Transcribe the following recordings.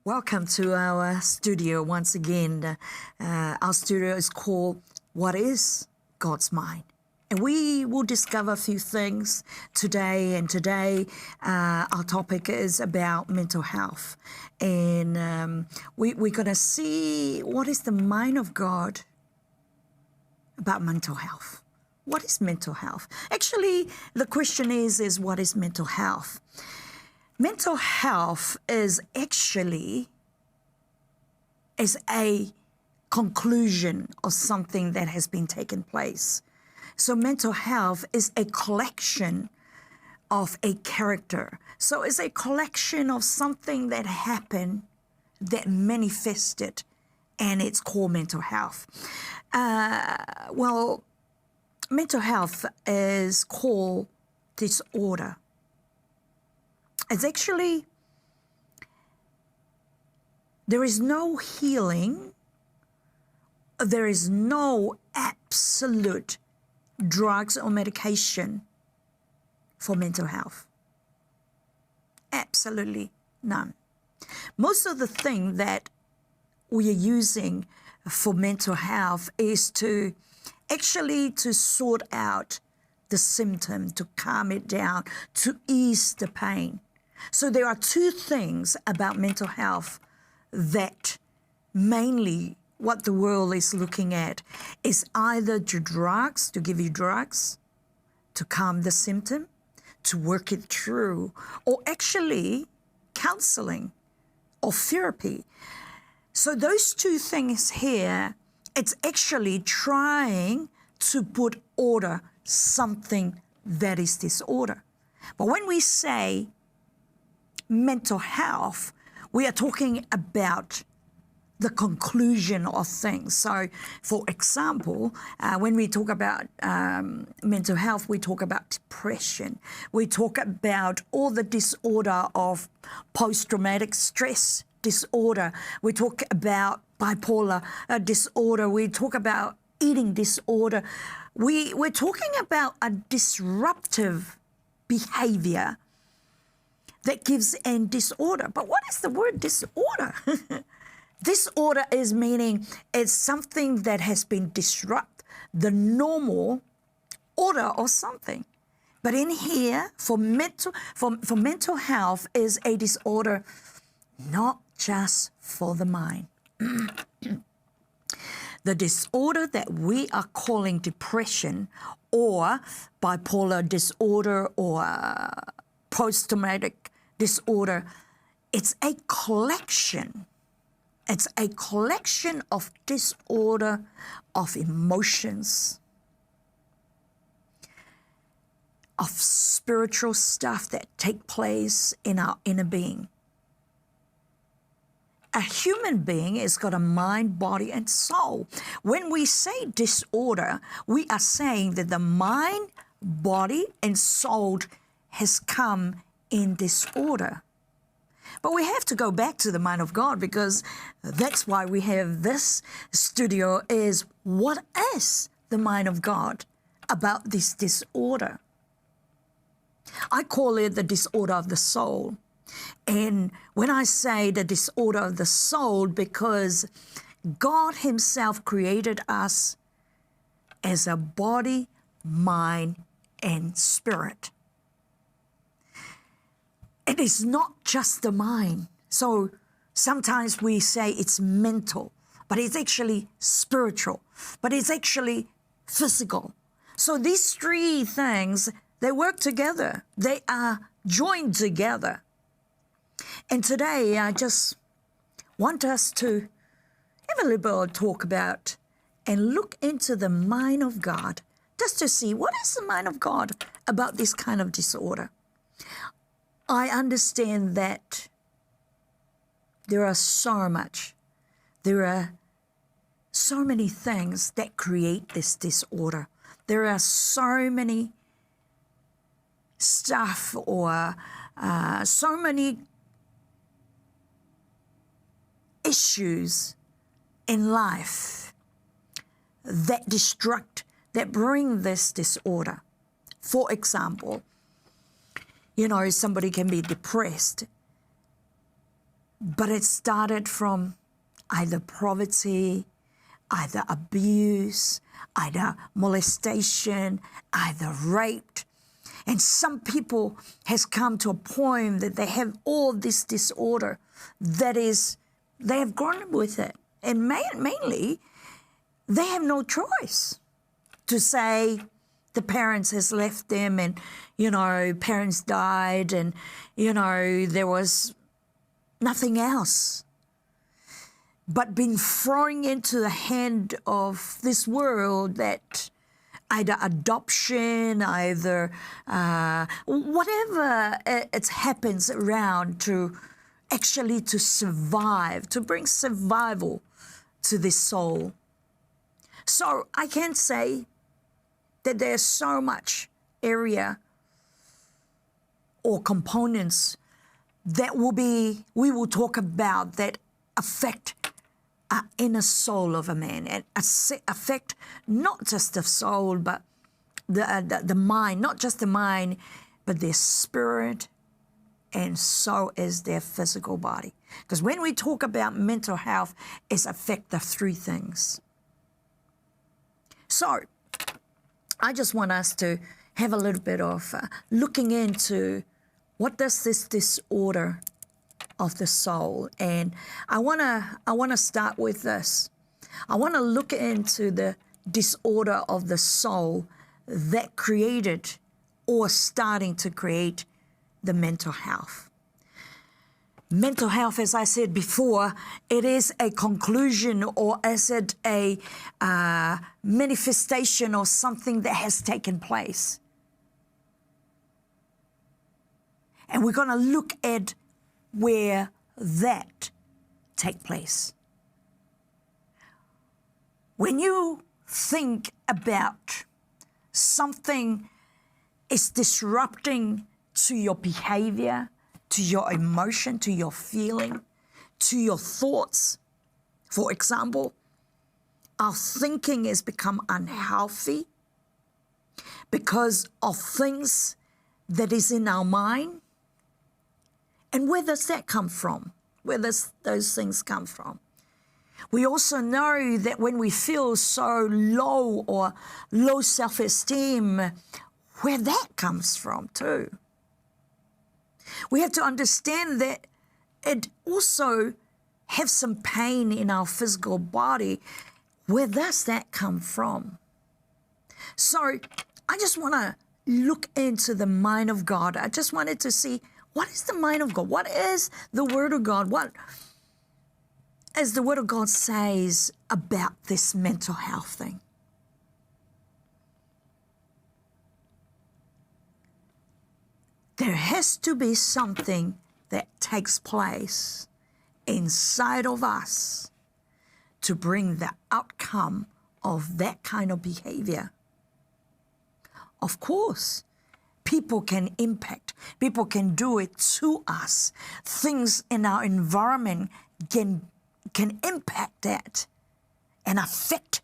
Welcome to our studio once again. Our studio is called What is God's Mind? And we will discover a few things today. And today our topic is about mental health. And we're going to see what is the mind of God about mental health. What is mental health? Actually, the question is what is mental health? Mental health is actually a conclusion of something that has been taken place. So mental health is a collection of a character. So it's a collection of something that happened, that manifested, and it's called mental health. Mental health is called disorder. It's actually, there is no healing, there is no absolute drugs or medication for mental health. Absolutely none. Most of the thing that we are using for mental health is to sort out the symptom, to calm it down, to ease the pain. So there are two things about mental health that mainly what the world is looking at is either to give you drugs, to calm the symptom, to work it through, or actually counseling or therapy. So those two things here, it's actually trying to put order something that is disorder. But when we say mental health, we are talking about the conclusion of things. So, for example, when we talk about mental health, we talk about depression. We talk about all the disorder of post-traumatic stress disorder. We talk about bipolar disorder. We talk about eating disorder. We're talking about a disruptive behavior that gives an disorder. But what is the word disorder? Disorder is meaning it's something that has been disrupt the normal order of something. But in here, for mental health is a disorder not just for the mind. The disorder that we are calling depression or bipolar disorder or post-traumatic disorder, it's a collection. It's a collection of disorder of emotions, of spiritual stuff that take place in our inner being. A human being has got a mind, body, and soul. When we say disorder, we are saying that the mind, body, and soul has come in disorder. But we have to go back to the mind of God, because that's why we have this studio, is what is the mind of God about this disorder? I call it the disorder of the soul. And when I say the disorder of the soul, because God himself created us as a body, mind, and spirit. It is not just the mind. So sometimes we say it's mental, but it's actually spiritual, but it's actually physical. So these three things, they work together. They are joined together. And today I just want us to have a little talk about and look into the mind of God, just to see what is the mind of God about this kind of disorder. I understand that there are so many things that create this disorder. There are so many stuff or so many issues in life that bring this disorder. For example, somebody can be depressed but it started from either poverty, either abuse, either molestation, either rape. And some people has come to a point that they have all this disorder that is, they have grown with it. And mainly, they have no choice to say the parents has left them and, parents died and, there was nothing else but being thrown into the hand of this world that either adoption, either whatever it happens around to actually to survive, to bring survival to this soul. So I can say that there's so much area or components that we will talk about that affect our inner soul of a man and affect not just the soul, but the mind, not just the mind, but their spirit, and so is their physical body. Because when we talk about mental health, it's affect the three things. So I just want us to have a little bit of looking into what does this disorder of the soul, and I wanna start with this. I want to look into the disorder of the soul that created or starting to create the mental health. Mental health, as I said before, it is a conclusion, or is it a manifestation of something that has taken place. And we're going to look at where that take place. When you think about something is disrupting to your behavior, to your emotion, to your feeling, to your thoughts, for example, our thinking has become unhealthy because of things that is in our mind. And where does that come from? Where does those things come from? We also know that when we feel so low or low self-esteem, where that comes from too. We have to understand that it also has some pain in our physical body. Where does that come from? So I just want to look into the mind of God. I just wanted to see, what is the mind of God? What is the Word of God? What, as the Word of God says about this mental health thing? There has to be something that takes place inside of us to bring the outcome of that kind of behavior. Of course, people can impact, people can do it to us. Things in our environment can impact that and affect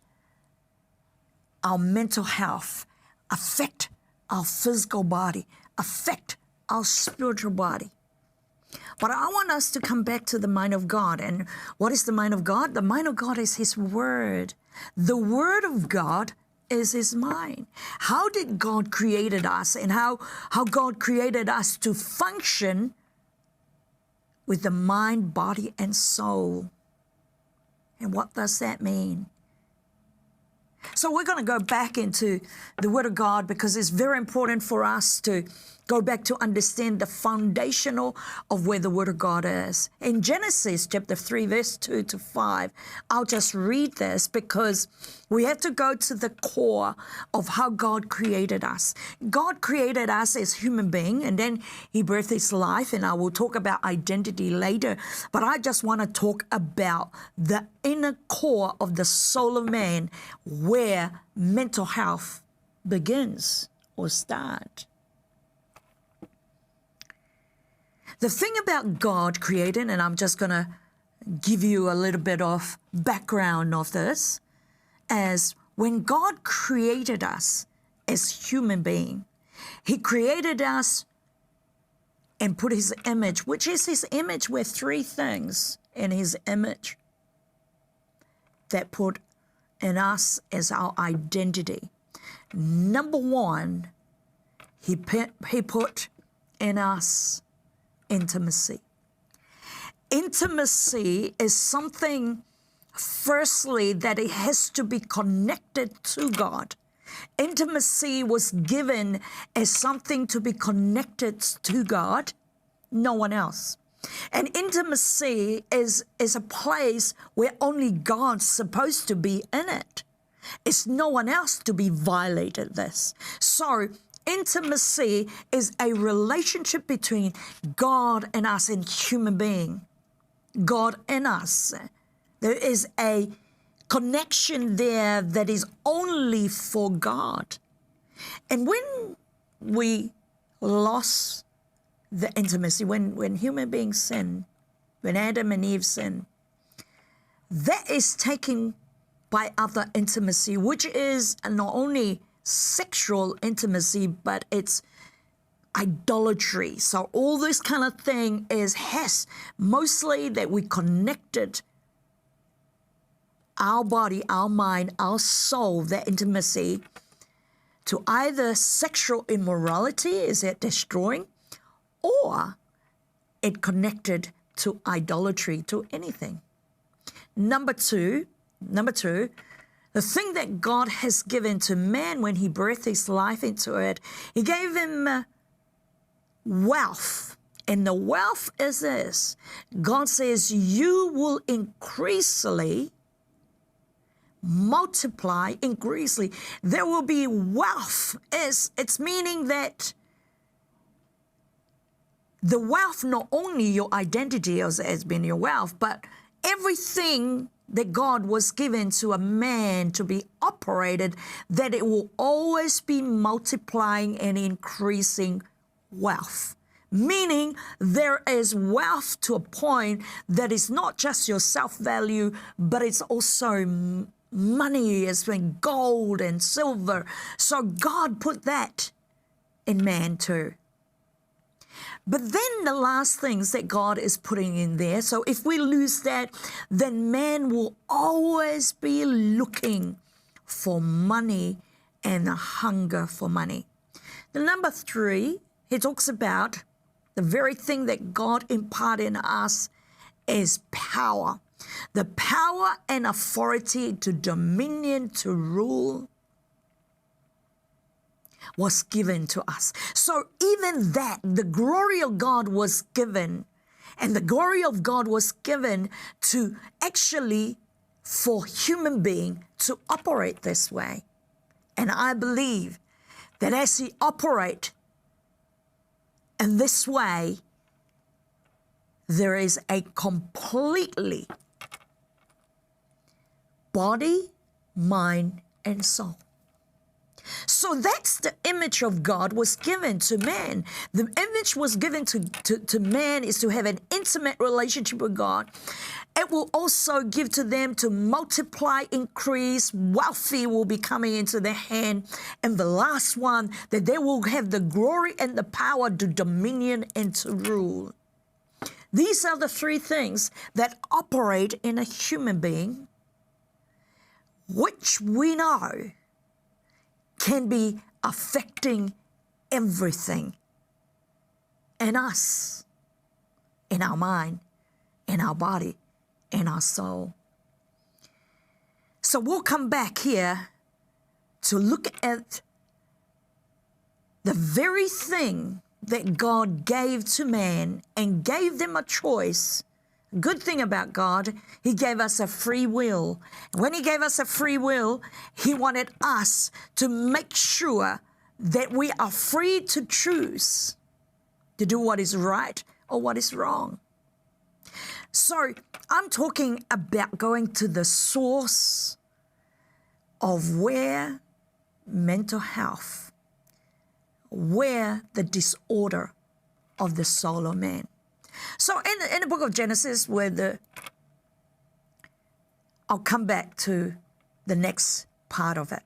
our mental health, affect our physical body, affect our spiritual body. But I want us to come back to the mind of God. And what is the mind of God? The mind of God is His Word. The Word of God is His mind. How did God created us, and how God created us to function with the mind, body, and soul. And what does that mean? So we're going to go back into the Word of God because it's very important for us to go back to understand the foundational of where the Word of God is. In Genesis chapter 3, verse 2 to 5, I'll just read this because we have to go to the core of how God created us. God created us as human being, and then He breathed His life, and I will talk about identity later. But I just want to talk about the inner core of the soul of man, where mental health begins or starts. The thing about God created, and I'm just going to give you a little bit of background of this, as when God created us as human being, He created us and put his image, which is his image, were three things in his image that put in us as our identity. Number one, he put in us intimacy. Intimacy is something, firstly, that it has to be connected to God. Intimacy was given as something to be connected to God, no one else. And intimacy is a place where only God's supposed to be in it. It's no one else to be violated this. So intimacy is a relationship between God and us and human being. God and us. There is a connection there that is only for God. And when we lost the intimacy, when human beings sin, when Adam and Eve sin, that is taken by other intimacy, which is not only sexual intimacy, but it's idolatry. So all this kind of thing has mostly that we connected our body, our mind, our soul, that intimacy, to either sexual immorality, is it destroying, or it connected to idolatry, to anything. Number two, the thing that God has given to man when he breathed his life into it, he gave him wealth. And the wealth is this. God says, you will increasingly multiply, increasingly. There will be wealth. It's meaning that the wealth, not only your identity has been your wealth, but everything that God was given to a man to be operated, that it will always be multiplying and increasing wealth. Meaning there is wealth to a point that is not just your self-value, but it's also money, as in gold and silver. So God put that in man too. But then the last things that God is putting in there, so if we lose that, then man will always be looking for money and a hunger for money. The number three, he talks about the very thing that God imparted in us is power. The power and authority to dominion, to rule, was given to us. So even that, the glory of God was given, and the glory of God was given to actually for human being to operate this way. And I believe that as he operate in this way, there is a completely body, mind, and soul. So that's the image of God was given to man. The image was given to man is to have an intimate relationship with God. It will also give to them to multiply, increase, wealthy will be coming into their hand. And the last one, that they will have the glory and the power to dominion and to rule. These are the three things that operate in a human being, which we know can be affecting everything in us, in our mind, in our body, in our soul. So we'll come back here to look at the very thing that God gave to man and gave them a choice. Good thing about God, he gave us a free will. When he gave us a free will, he wanted us to make sure that we are free to choose to do what is right or what is wrong. So I'm talking about going to the source of where mental health, where the disorder of the soul of man. So in the book of Genesis, I'll come back to the next part of it.